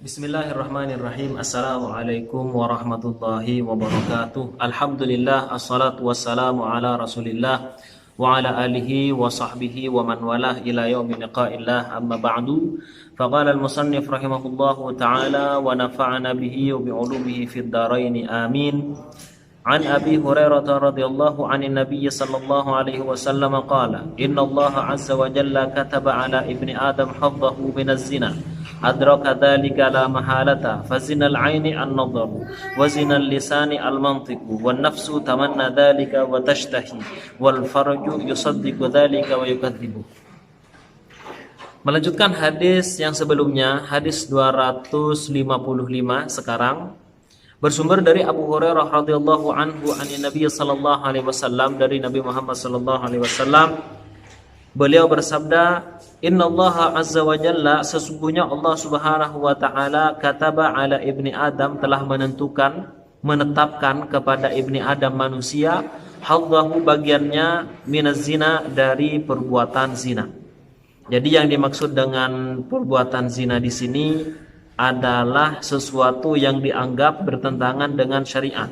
Bismillahirrahmanirrahim. Assalamualaikum warahmatullahi wabarakatuh. Alhamdulillah, assalatu wassalamu ala rasulillah wa ala alihi wa sahbihi wa man walah ila yaumi liqa'illah, amma ba'du. Faqala al-musannif rahimahullahu ta'ala wa nafa'ana bihi wa bi'ulumihi fid dharain amin. An Abi Hurairah radhiyallahu 'anil nabiy sallallahu alaihi wasallam qala inna Allah azza wa jalla kataba ala ibni adam haddahu min az-zina adraka dhalika la mahalata fazina al-'aini an-nadharu wa zina al-lisani al-mantiqu wan nafsu tamanna dhalika wa tashtahi wal farju yusaddiqu dhalika wa yukadzibu. Melanjutkan hadis yang sebelumnya, hadis 255 sekarang, bersumber dari Abu Hurairah radhiyallahu anhu anin Nabi sallallahu alaihi wasallam, dari Nabi Muhammad sallallahu alaihi wasallam. Beliau bersabda, innallaha azza wa jalla, sesungguhnya Allah subhanahu wa ta'ala, kataba ala ibni Adam, telah menetapkan kepada ibni Adam manusia, haddahu, bagiannya, minaz zina, dari perbuatan zina. Jadi yang dimaksud dengan perbuatan zina di sini adalah sesuatu yang dianggap bertentangan dengan syariat.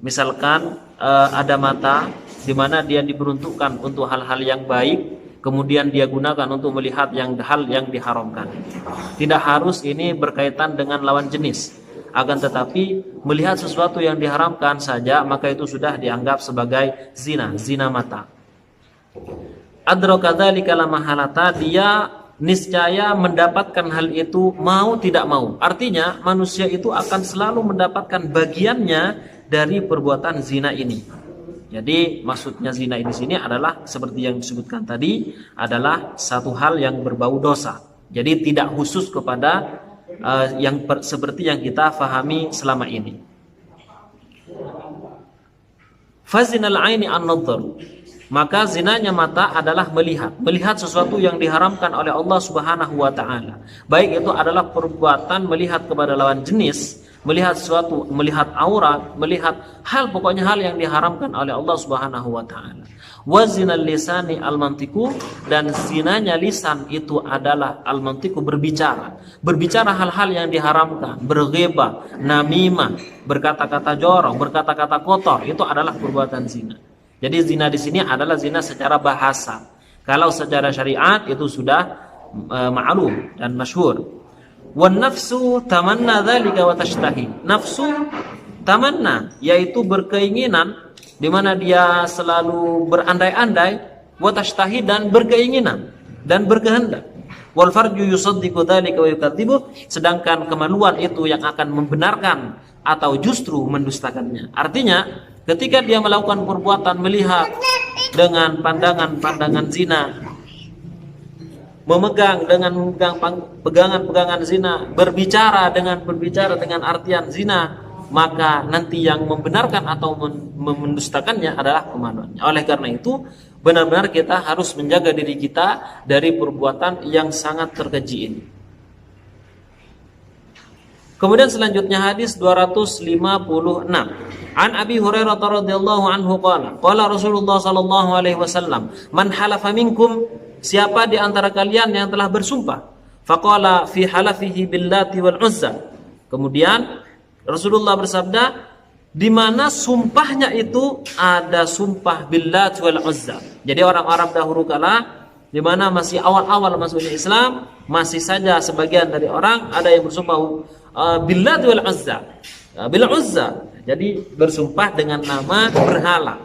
Misalkan ada mata di mana dia diperuntukkan untuk hal-hal yang baik, kemudian dia gunakan untuk melihat hal yang diharamkan. Tidak harus ini berkaitan dengan lawan jenis, akan tetapi melihat sesuatu yang diharamkan saja, maka itu sudah dianggap sebagai zina mata. Adraka dzalika la mahalata, dia niscaya mendapatkan hal itu mau tidak mau. Artinya manusia itu akan selalu mendapatkan bagiannya dari perbuatan zina ini. Jadi maksudnya zina di sini adalah seperti yang disebutkan tadi, adalah satu hal yang berbau dosa. Jadi tidak khusus kepada seperti yang kita fahami selama ini. Fazinal aini an-nadhar, maka zinanya mata adalah melihat sesuatu yang diharamkan oleh Allah Subhanahu wa ta'ala. Baik itu adalah perbuatan melihat kepada lawan jenis, melihat sesuatu, melihat aurat, melihat pokoknya hal yang diharamkan oleh Allah Subhanahu wa ta'ala. Wa zinal lisani al-mantiku, dan zinanya lisan itu adalah al-mantiku, berbicara hal-hal yang diharamkan, berghibah, namimah, berkata-kata jorok, berkata-kata kotor, itu adalah perbuatan zina. Jadi zina di sini adalah zina secara bahasa. Kalau secara syariat itu sudah ma'lum dan masyhur. Wan nafsu tamanna dzalika wa tashtahi. Nafsu tamanna, yaitu berkeinginan, di mana dia selalu berandai-andai, wa tashtahi, dan berkeinginan dan berkehendak. Wal farju yusaddiqu dzalika wa yukadzibu, sedangkan kemaluan itu yang akan membenarkan atau justru mendustakannya. Artinya ketika dia melakukan perbuatan melihat dengan pandangan zina, memegang pegangan zina, berbicara dengan artian zina, maka nanti yang membenarkan atau mendustakannya adalah kemaluannya. Oleh karena itu, benar-benar kita harus menjaga diri kita dari perbuatan yang sangat terkeji ini. Kemudian selanjutnya hadis 256. An Abi Hurairah radhiyallahu anhu qala Rasulullah sallallahu alaihi wasallam, man halafa minkum, siapa di antara kalian yang telah bersumpah, faqala fi halafihi billati wal uzza. Kemudian Rasulullah bersabda, di mana sumpahnya itu ada sumpah billati wal uzza. Jadi orang Arab dahulu kala, di mana masih awal-awal masuknya Islam, masih saja sebagian dari orang ada yang bersumpah billati wal uzza, bil uzza, jadi bersumpah dengan nama berhala.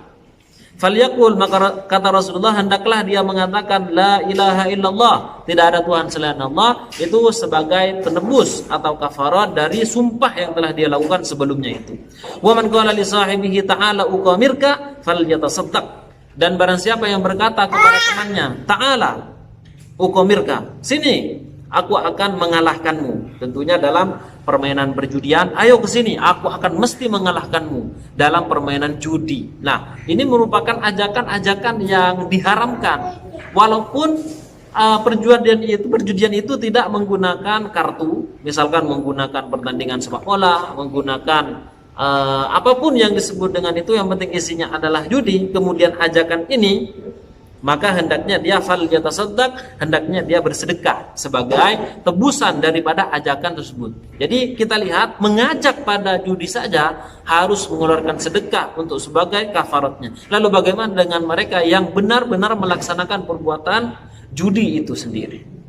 Falyaqul, maka kata Rasulullah, hendaklah dia mengatakan la ilaha illallah, tidak ada Tuhan selain Allah, itu sebagai penebus atau kafarat dari sumpah yang telah dia lakukan sebelumnya itu. Wa man qala li sahibihi ta'ala uqamirka falyatasaddaq, dan barang siapa yang berkata kepada temannya, ta'ala uqamirka, sini aku akan mengalahkanmu. Tentunya dalam permainan perjudian, ayo ke sini, aku akan mesti mengalahkanmu dalam permainan judi. Nah, ini merupakan ajakan-ajakan yang diharamkan. Walaupun perjudian itu tidak menggunakan kartu, misalkan menggunakan pertandingan sepak bola, menggunakan apapun yang disebut dengan itu, yang penting isinya adalah judi. Kemudian ajakan ini maka hendaknya dia yatasaddaq, hendaknya dia bersedekah sebagai tebusan daripada ajakan tersebut. Jadi kita lihat, mengajak pada judi saja harus mengeluarkan sedekah untuk sebagai kafaratnya. Lalu bagaimana dengan mereka yang benar-benar melaksanakan perbuatan judi itu sendiri?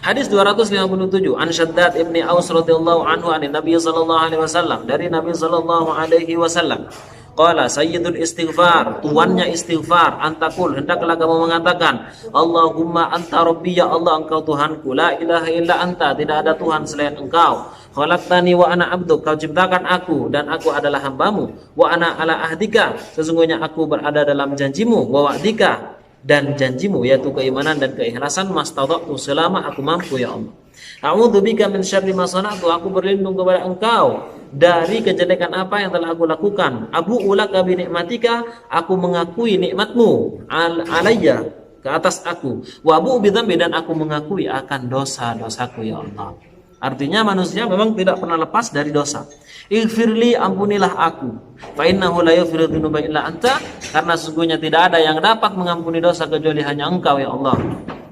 Hadis 257, an Shaddad ibni Aus radhiyallahu anhu an Nabi sallallahu alaihi wasallam, dari Nabi sallallahu alaihi wasallam, qala sayyidul istighfar, tuannya istighfar, antakul, hendaklah kamu mengatakan, Allahumma anta rabbi, ya Allah engkau Tuhanku, la ilaha illa anta, tidak ada Tuhan selain engkau, khalaqtani wa ana abduk, kau ciptakan aku dan aku adalah hambamu, wa ana ala ahdika, sesungguhnya aku berada dalam janjimu, wa wa'dika, dan janjimu, yaitu keimanan dan keikhlasan, mastada'tu, selama aku mampu ya Allah. A'udzubika min syarri ma sana'tu, aku berlindung kepada engkau dari kejelekan apa yang telah aku lakukan. Abu ulaka bi nikmatika, aku mengakui nikmatmu alayya, ke atas aku. Wa abu bi dzambi, dan aku mengakui akan dosa-dosaku ya Allah. Artinya manusia memang tidak pernah lepas dari dosa. Ighfirli, ampunilah aku. Fa innahu la yaghfiru dzunuba illa anta, karena sesungguhnya tidak ada yang dapat mengampuni dosa kecuali hanya engkau ya Allah.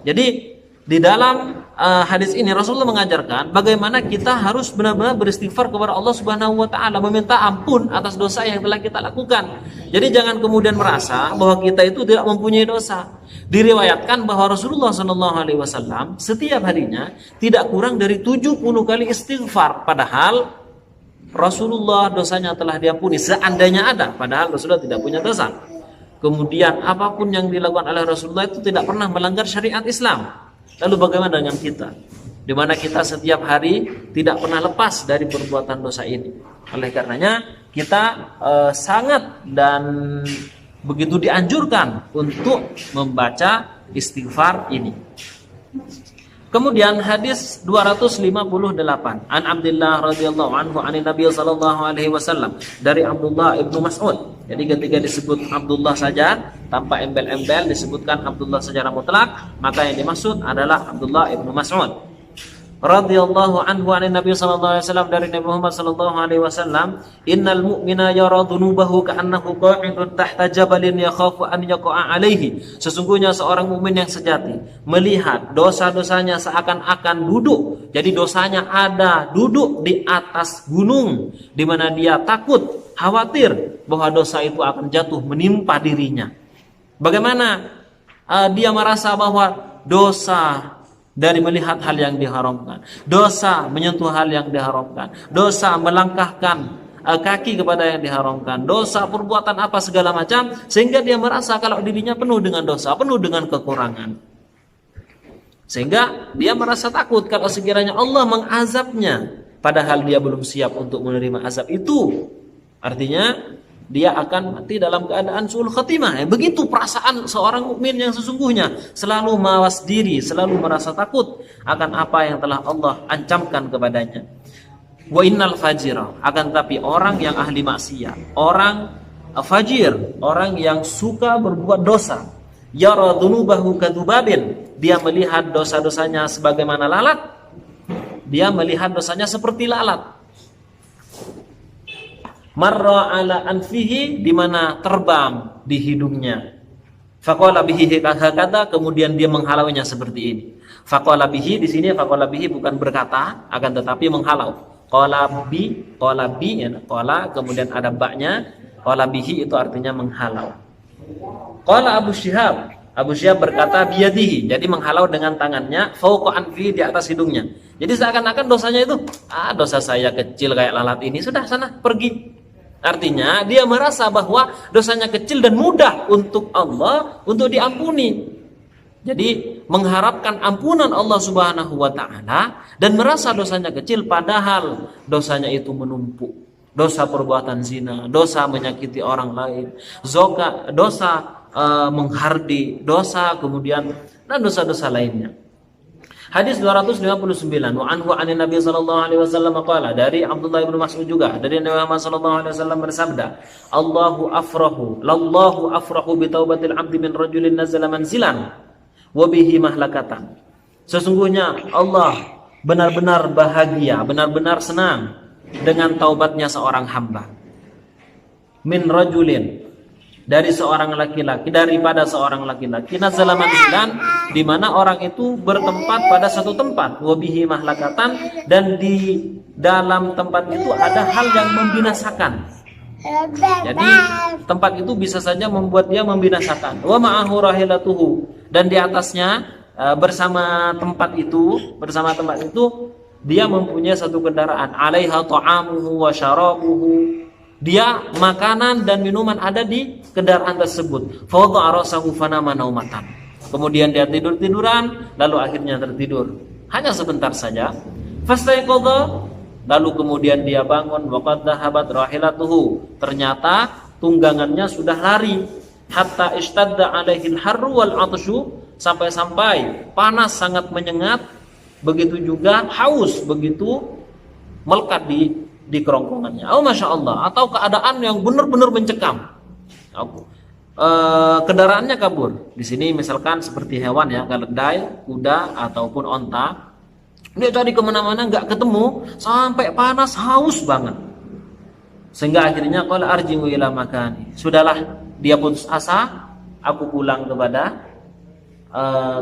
Jadi di dalam hadis ini Rasulullah mengajarkan bagaimana kita harus benar-benar beristighfar kepada Allah Subhanahu wa taala, meminta ampun atas dosa yang telah kita lakukan. Jadi jangan kemudian merasa bahwa kita itu tidak mempunyai dosa. Diriwayatkan bahwa Rasulullah sallallahu alaihi wasallam setiap harinya tidak kurang dari 70 kali istighfar, padahal Rasulullah dosanya telah diampuni seandainya ada, padahal Rasulullah tidak punya dosa. Kemudian apapun yang dilakukan oleh Rasulullah itu tidak pernah melanggar syariat Islam. Lalu bagaimana dengan kita? Di mana kita setiap hari tidak pernah lepas dari perbuatan dosa ini. Oleh karenanya kita sangat dan begitu dianjurkan untuk membaca istighfar ini. Kemudian hadis 258, an Abdullah radhiyallahu anhu an Nabi sallallahu alaihi wasallam, dari Abdullah ibnu Mas'ud. Jadi ketika disebut Abdullah saja tanpa embel-embel, disebutkan Abdullah secara mutlak, maka yang dimaksud adalah Abdullah ibnu Mas'ud radhiyallahu anhu an Nabi sallallahu alaihi wasallam, dari Nabi Muhammad sallallahu alaihi wasallam, innal mu'mina yara dhunubahu ka'annahu qa'idun tahta jabalin yakhafu an yaqa'a alaihi, sesungguhnya seorang mukmin yang sejati melihat dosa-dosanya seakan-akan duduk, jadi dosanya ada duduk di atas gunung, di mana dia takut, khawatir bahwa dosa itu akan jatuh menimpa dirinya. Bagaimana dia merasa bahwa dosa dari melihat hal yang diharamkan, dosa menyentuh hal yang diharamkan, dosa melangkahkan kaki kepada yang diharamkan, dosa perbuatan apa segala macam, sehingga dia merasa kalau dirinya penuh dengan dosa, penuh dengan kekurangan, sehingga dia merasa takut kalau sekiranya Allah mengazabnya, padahal dia belum siap untuk menerima azab itu. Artinya dia akan mati dalam keadaan su'ul khatimah. Begitu perasaan seorang mukmin yang sesungguhnya, selalu mawas diri, selalu merasa takut akan apa yang telah Allah ancamkan kepadanya. Wa innal fajira, akan tapi orang yang ahli maksiat, orang fajir, orang yang suka berbuat dosa, yara dzunubahu kadzubabil, dia melihat dosa-dosanya sebagaimana lalat, dia melihat dosanya seperti lalat. Marra ala anfihi, di mana terbang di hidungnya. Faqala bihi hakadha, kemudian dia menghalaunya seperti ini. Faqala bihi, di sini faqala bihi bukan berkata, akan tetapi menghalau. Qala bi, ya, qala kemudian ada baknya. Qala bihi itu artinya menghalau. Qala Abu Syihab berkata biyadihi, jadi menghalau dengan tangannya, fauqa anfihi, di atas hidungnya. Jadi seakan-akan dosanya itu, dosa saya kecil kayak lalat ini, sudah sana pergi. Artinya dia merasa bahwa dosanya kecil dan mudah untuk Allah untuk diampuni. Jadi mengharapkan ampunan Allah Subhanahu wa taala dan merasa dosanya kecil, padahal dosanya itu menumpuk. Dosa perbuatan zina, dosa menyakiti orang lain, dosa menghardi, dosa kemudian dan dosa-dosa lainnya. Hadis 259, wa anhu anin Nabi sallallahu alaihi wasallam qala, dari Abdullah bin Mas'ud juga, dari Nabi Muhammad sallallahu alaihi wasallam bersabda, lallahu afrahu bi taubatil 'abdi min rajulin nazala manzilan wa bihi mahlakatan. Sesungguhnya Allah benar-benar bahagia, benar-benar senang dengan taubatnya seorang hamba. Min rajulin, dari seorang laki-laki, daripada seorang laki-laki, nazala manzilan, di mana orang itu bertempat pada satu tempat, wabihi mahlakatan, dan di dalam tempat itu ada hal yang membinasakan. Jadi tempat itu bisa saja membuat dia membinasakan. Wa ma'ahu rahilatuhu, dan di atasnya bersama tempat itu dia mempunyai satu kendaraan. Alaiha ta'amuhu wa syarabuhu, dia makanan dan minuman ada di kendaraan tersebut. Fawadha'a rasahu fanama naumatan, kemudian dia tidur-tiduran, lalu akhirnya tertidur hanya sebentar saja. Fastayqadha, lalu kemudian dia bangun. Waqad dhahabat rahilatuhu, ternyata tunggangannya sudah lari. Hatta ishtadda alaihi al-harru wal 'atshu, sampai-sampai panas sangat menyengat, begitu juga haus begitu melekat di kerongkongannya. Oh masya Allah, atau keadaan yang benar-benar mencekam. Kendaraannya kabur. Di sini misalkan seperti hewan ya, keledai, kuda ataupun onta. Dia cari kemana-mana nggak ketemu, sampai panas haus banget. Sehingga akhirnya qala arji'u ila makani. Sudahlah, dia putus asa, aku pulang kepada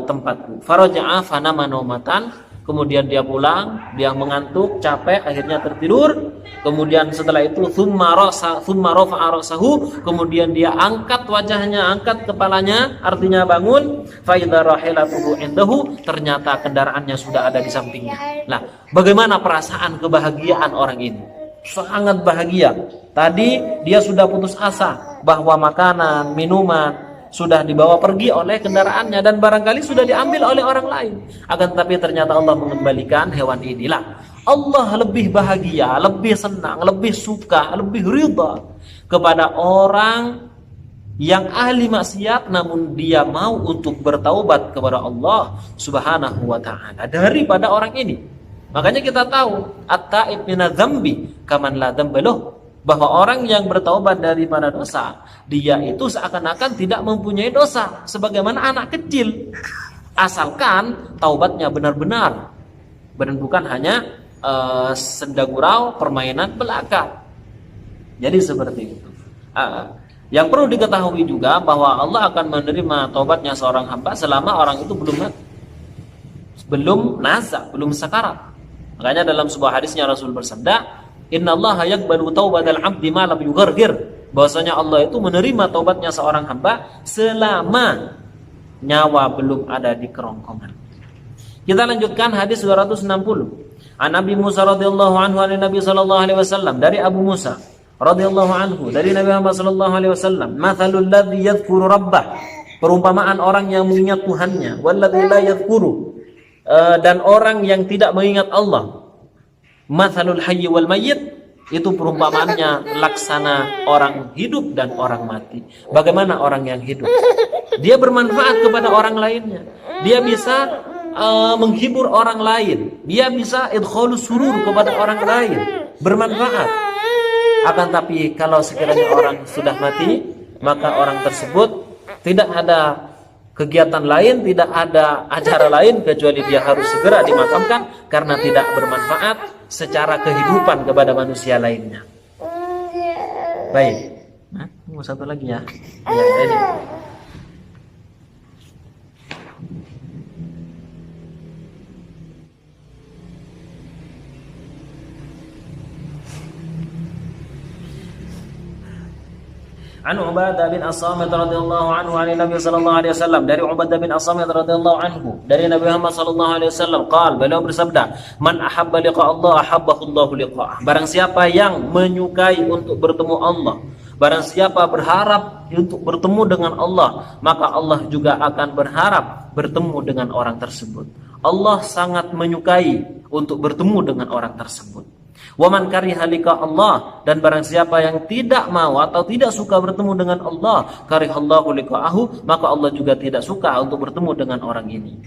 tempatku. Faraja'a fanama naumatan, kemudian dia pulang, dia mengantuk, capek, akhirnya tertidur. Kemudian setelah itu thumma rafa'a rasahu, kemudian dia angkat wajahnya, angkat kepalanya, artinya bangun. Fa idza rahilatuhu indahu, ternyata kendaraannya sudah ada di sampingnya. Nah, bagaimana perasaan kebahagiaan orang ini? Sangat bahagia. Tadi dia sudah putus asa bahwa makanan, minuman sudah dibawa pergi oleh kendaraannya dan barangkali sudah diambil oleh orang lain. Akan tetapi ternyata Allah mengembalikan hewan inilah. Allah lebih bahagia, lebih senang, lebih suka, lebih ridha kepada orang yang ahli maksiat namun dia mau untuk bertaubat kepada Allah Subhanahu wa taala daripada orang ini. Makanya kita tahu at-taib minadz dzambi kaman la dzamba lahu, bahwa orang yang bertaubat daripada dosa, dia itu seakan-akan tidak mempunyai dosa, sebagaimana anak kecil, asalkan taubatnya benar-benar dan bukan hanya senda gurau, permainan belaka. Jadi seperti itu. Yang perlu diketahui juga bahwa Allah akan menerima taubatnya seorang hamba selama orang itu belum mati, belum nazak, belum sakarat. Makanya dalam sebuah hadisnya Rasul bersabda, innallaha yaqbalu taubatal 'abdi ma lam yughargir, bahwasanya Allah itu menerima taubatnya seorang hamba selama nyawa belum ada di kerongkongan. Kita lanjutkan hadis 260. An Nabi Musa radhiyallahu anhu an Nabi sallallahu alaihi wasallam, dari Abu Musa radhiyallahu anhu dari Nabi Muhammad sallallahu alaihi wasallam, mathalul ladzi yadhkuru rabbah, perumpamaan orang yang mengingat Tuhannya, walladzi la yadhkuru, dan orang yang tidak mengingat Allah. Mathalul hayyi wal mayyit, itu perumpamaannya laksana orang hidup dan orang mati. Bagaimana orang yang hidup? Dia bermanfaat kepada orang lainnya. Dia bisa menghibur orang lain. Dia bisa idkhalus surur kepada orang lain, bermanfaat. Akan tapi kalau sekiranya orang sudah mati, maka orang tersebut tidak ada kegiatan lain, tidak ada acara lain kecuali dia harus segera dimakamkan karena tidak bermanfaat secara kehidupan kepada manusia lainnya. Baik. Nah, satu lagi ya. Ya, ini. An Ubadah bin As-Samit radhiyallahu anhu an Nabi sallallahu alaihi wasallam, dari Ubadah bin As-Samit radhiyallahu anhu dari Nabi Muhammad sallallahu alaihi wasallam, qala, beliau bersabda, man ahabba liqa Allah ahabbahu Allahu liqa'ah. Barang siapa yang menyukai untuk bertemu Allah, barang siapa berharap untuk bertemu dengan Allah, maka Allah juga akan berharap bertemu dengan orang tersebut. Allah sangat menyukai untuk bertemu dengan orang tersebut. Waman kariha liqa Allah, dan barang siapa yang tidak mau atau tidak suka bertemu dengan Allah, karihallahu liqa'ahu, maka Allah juga tidak suka untuk bertemu dengan orang ini.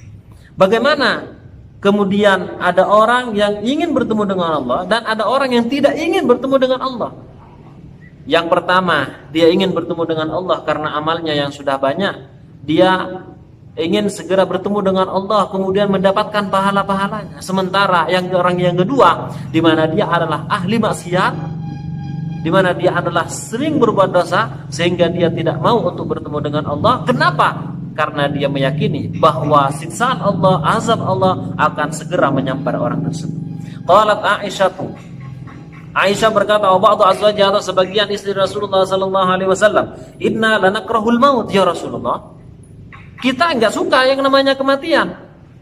Bagaimana kemudian ada orang yang ingin bertemu dengan Allah dan ada orang yang tidak ingin bertemu dengan Allah? Yang pertama, dia ingin bertemu dengan Allah karena amalnya yang sudah banyak. Dia ingin segera bertemu dengan Allah, kemudian mendapatkan pahala-pahalanya. Sementara yang orang yang kedua, di mana dia adalah ahli maksiat, di mana dia adalah sering berbuat dosa sehingga dia tidak mau untuk bertemu dengan Allah. Kenapa? Karena dia meyakini bahwa siksaan Allah, azab Allah akan segera menyambar orang tersebut. Qalat Aisyah berkata, "Wa ba'du azwaji atau sebagian istri Rasulullah sallallahu alaihi wasallam, inna lanakrahul maut ya Rasulullah." Kita enggak suka yang namanya kematian.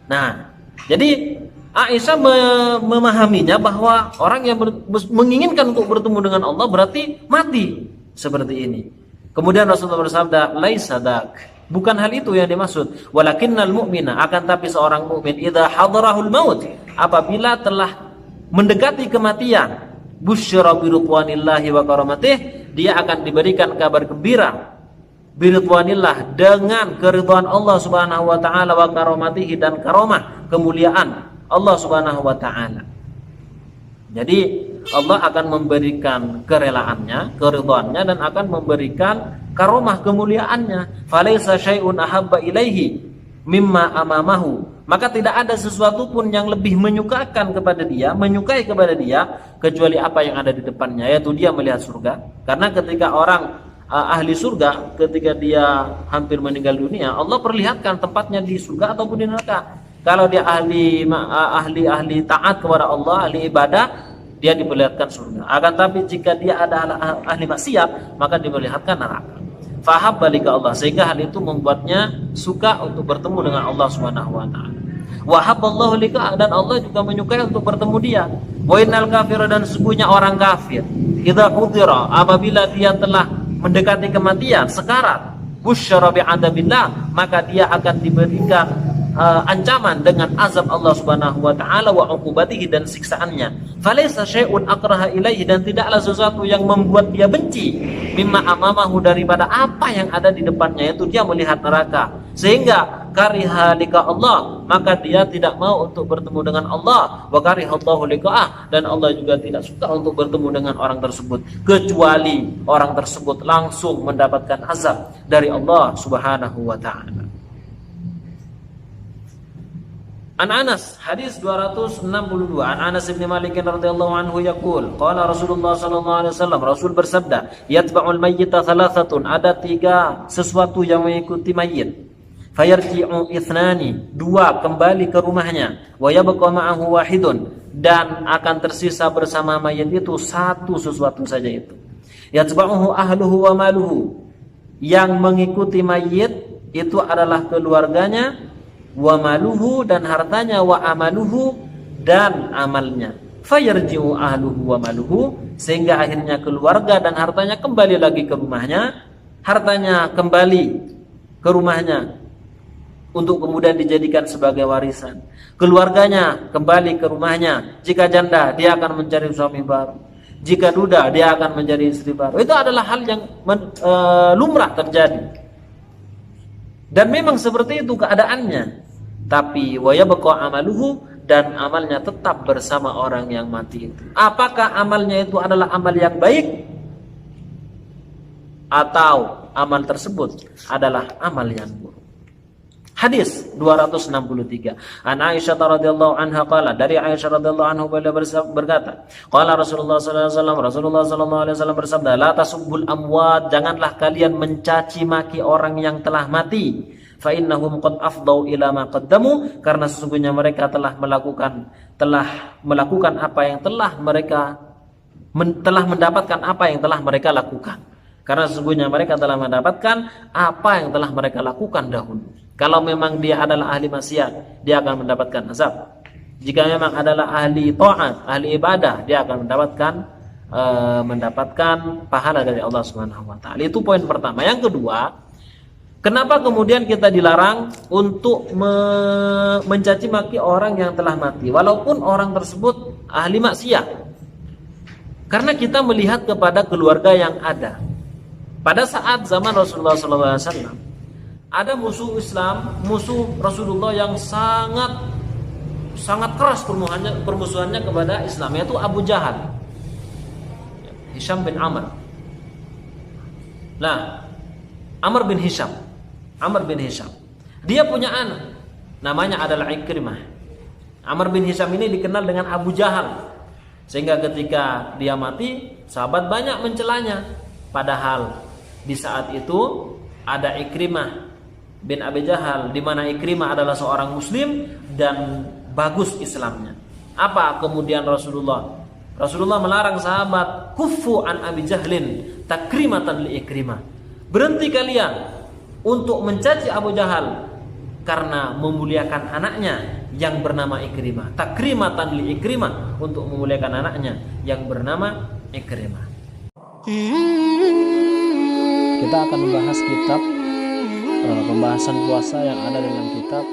Nah, jadi Aisyah memahaminya bahwa orang yang menginginkan untuk bertemu dengan Allah berarti mati seperti ini. Kemudian Rasulullah bersabda, "Laisa dak." Bukan hal itu yang dimaksud. Walakinnal mu'mina, akan tapi seorang mukmin idza hadarahul maut, apabila telah mendekati kematian, busyra bi ridwanillahi wa karomatih, dia akan diberikan kabar gembira bi ridwanillah, dengan keridhaan Allah Subhanahu wa taala, wa karomatihi, dan karomah kemuliaan Allah Subhanahu wa taala. Jadi Allah akan memberikan kerelaannya, keridhaannya, dan akan memberikan karomah kemuliaannya. Falaisa syai'un ahabba ilaihi mimma amamahu, maka tidak ada sesuatu pun yang lebih menyukai kepada dia kecuali apa yang ada di depannya, yaitu dia melihat surga. Karena ketika orang ahli surga, ketika dia hampir meninggal dunia, Allah perlihatkan tempatnya di surga ataupun di neraka. Kalau dia ahli taat kepada Allah, ahli ibadah, dia diperlihatkan surga. Akan tapi jika dia adalah ahli maksiat, maka diperlihatkan neraka. Fahab balik Allah, sehingga hal itu membuatnya suka untuk bertemu dengan Allah Subhanahu wa taala. Wahabballahu lika, dan Allah juga menyukai untuk bertemu dia. Wa innal kafira, dan sesungguhnya orang kafir, idza qudira, apabila dia telah mendekati kematian, sekarat, busyara bi'adabillah, maka dia akan diberikan ancaman dengan azab Allah Subhanahu wa taala wa uqubatihi, dan siksaannya. Falaisa syai'un akraha ilaihi, dan tidaklah sesuatu yang membuat dia benci mimma amamahu, daripada apa yang ada di depannya, yaitu dia melihat neraka. Sehingga kariha lika Allah, maka dia tidak mau untuk bertemu dengan Allah. Wa karihallahu liqa'ah, dan Allah juga tidak suka untuk bertemu dengan orang tersebut, kecuali orang tersebut langsung mendapatkan azab dari Allah Subhanahu wa taala. An Anas, hadis 262, An Anas bin Malik radhiyallahu anhu yaqul, qala Rasulullah sallallahu alaihi wasallam, Rasul bersabda, yatba'ul mayyita thalathatun, ada 3 sesuatu yang mengikuti mayit. Fayarji'u ithnani, 2 kembali ke rumahnya, wa yabqa ma'ahu wahidun, dan akan tersisa bersama mayit itu 1 sesuatu saja itu. Yatba'uhu ahluhu wa maluhu, yang mengikuti mayit itu adalah keluarganya, wa maluhu, dan hartanya, wa amaluhu, dan amalnya. Fayarji'u ahluhu wa maluhu, sehingga akhirnya keluarga dan hartanya kembali lagi ke rumahnya, hartanya kembali ke rumahnya untuk kemudian dijadikan sebagai warisan. Keluarganya kembali ke rumahnya. Jika janda, dia akan mencari suami baru. Jika duda, dia akan menjadi istri baru. Itu adalah hal yang lumrah terjadi. Dan memang seperti itu keadaannya. Tapi wa yabqa amaluhu, dan amalnya tetap bersama orang yang mati itu. Apakah amalnya itu adalah amal yang baik, atau amal tersebut adalah amal yang buruk? Hadis 263. An Aisyah radhiyallahu anha qala, dari Aisyah radhiyallahu anha beliau berkata, qala Rasulullah sallallahu alaihi wasallam, Rasulullah sallallahu alaihi wasallam bersabda, la tasubbul amwat, janganlah kalian mencaci maki orang yang telah mati. Fa innahum qad afdau ila ma qaddamu, karena sesungguhnya mereka telah melakukan apa yang telah mendapatkan apa yang telah mereka lakukan. Karena sesungguhnya mereka telah mendapatkan apa yang telah mereka lakukan dahulu. Kalau memang dia adalah ahli maksiat, dia akan mendapatkan azab. Jika memang adalah ahli taat, ahli ibadah, dia akan mendapatkan pahala dari Allah Subhanahu wa taala. Itu poin pertama. Yang kedua, kenapa kemudian kita dilarang untuk mencaci maki orang yang telah mati, walaupun orang tersebut ahli maksiat? Karena kita melihat kepada keluarga yang ada. Pada saat zaman Rasulullah SAW, ada musuh Islam, musuh Rasulullah yang sangat keras permusuhannya kepada Islam, yaitu Abu Jahal, Hisham bin Amr. Nah, Amr bin Hisham, dia punya anak, namanya adalah Ikrimah. Amr bin Hisham ini dikenal dengan Abu Jahal. Sehingga ketika dia mati, sahabat banyak mencelanya. Padahal di saat itu ada Ikrimah bin Abi Jahal, di mana Ikrimah adalah seorang muslim dan bagus Islamnya. Apa kemudian Rasulullah melarang sahabat, kuffu an Abi Jahlin takrimatan li Ikrimah. Berhenti kalian untuk mencaci Abu Jahal karena memuliakan anaknya yang bernama Ikrimah. Takrimatan li Ikrimah, untuk memuliakan anaknya yang bernama Ikrimah. Kita akan membahas kitab pembahasan puasa yang ada dalam kitab